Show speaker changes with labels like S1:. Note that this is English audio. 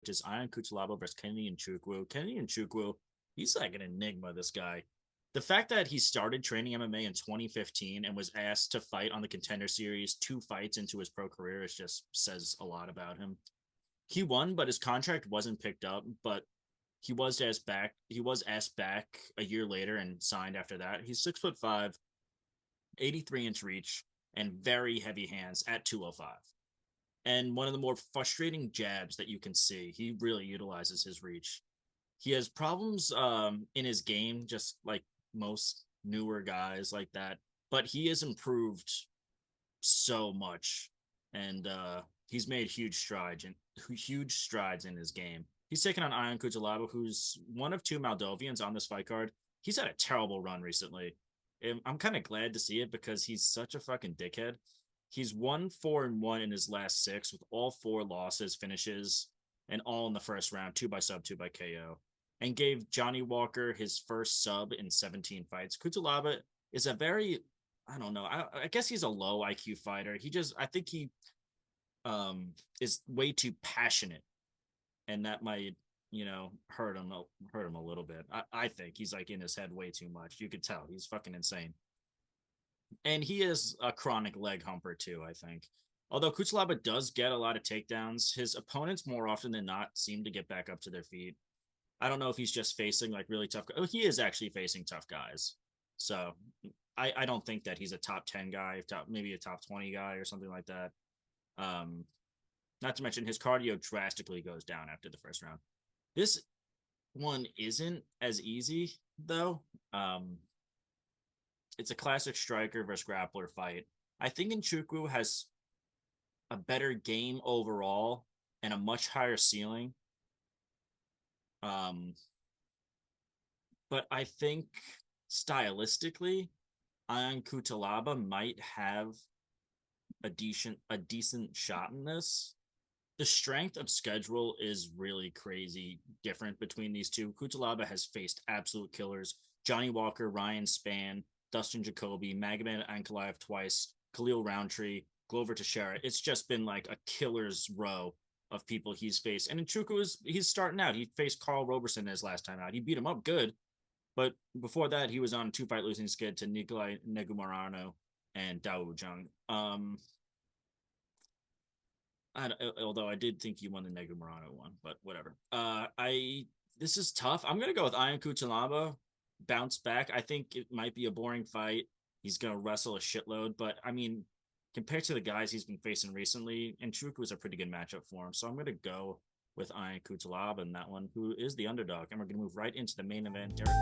S1: which is Ion Cutelaba versus Kenny Nzechukwu. Kenny Nzechukwu, he's like an enigma, this guy. The fact that he started training MMA in 2015 and was asked to fight on the Contender Series 2 fights into his pro career is just says a lot about him. He won, but his contract wasn't picked up, but he was asked back a year later and signed after that. He's 6'5", 83-inch reach, and very heavy hands at 205. And one of the more frustrating jabs that you can see. He really utilizes his reach. He has problems in his game, just like most newer guys like that. But he has improved so much, and he's made huge strides in his game. He's taken on Ion Cutelaba, who's one of 2 Moldovians on this fight card. He's had a terrible run recently. I'm kind of glad to see it because he's such a fucking dickhead. He's 1-4-1 in his last 6 with all 4 losses, finishes, and all in the first round, 2 by sub, 2 by KO, and gave Johnny Walker his first sub in 17 fights. Cutelaba is a very, I don't know, I guess he's a low IQ fighter. I think he is way too passionate, and that might, hurt him a little bit. I think he's like in his head way too much. You could tell he's fucking insane. And he is a chronic leg humper too, I think. Although Cutelaba does get a lot of takedowns, his opponents more often than not seem to get back up to their feet. I don't know if he's just facing like really tough. Oh, he is actually facing tough guys. So I don't think that he's a top 10 guy, maybe a top 20 guy or something like that. Not to mention his cardio drastically goes down after the first round. This one isn't as easy though. It's a classic striker versus grappler fight. I think Nzechukwu has a better game overall and a much higher ceiling. But I think stylistically, Ion Cutelaba might have a decent shot in this. The strength of schedule is really crazy different between these two. Cutelaba has faced absolute killers: Johnny Walker, Ryan Spann, Dustin Jacoby, Magomed Ankalaev twice, Khalil Roundtree, Glover Teixeira. It's just been like a killer's row of people he's faced. And Nzechukwu he's starting out. He faced Carl Roberson his last time out. He beat him up good, but before that, he was on a 2-fight losing skid to Nikolai Negumarano and Dao Jung. Although I did think he won the Negumarano one, but whatever. This is tough. I'm gonna go with Ion Cutelaba. Bounce back. I think it might be a boring fight. He's gonna wrestle a shitload, but I mean, compared to the guys he's been facing recently, Nzechukwu was a pretty good matchup for him. So I'm gonna go with Ion Cutelaba in that one, who is the underdog. And we're gonna move right into the main event. Derek.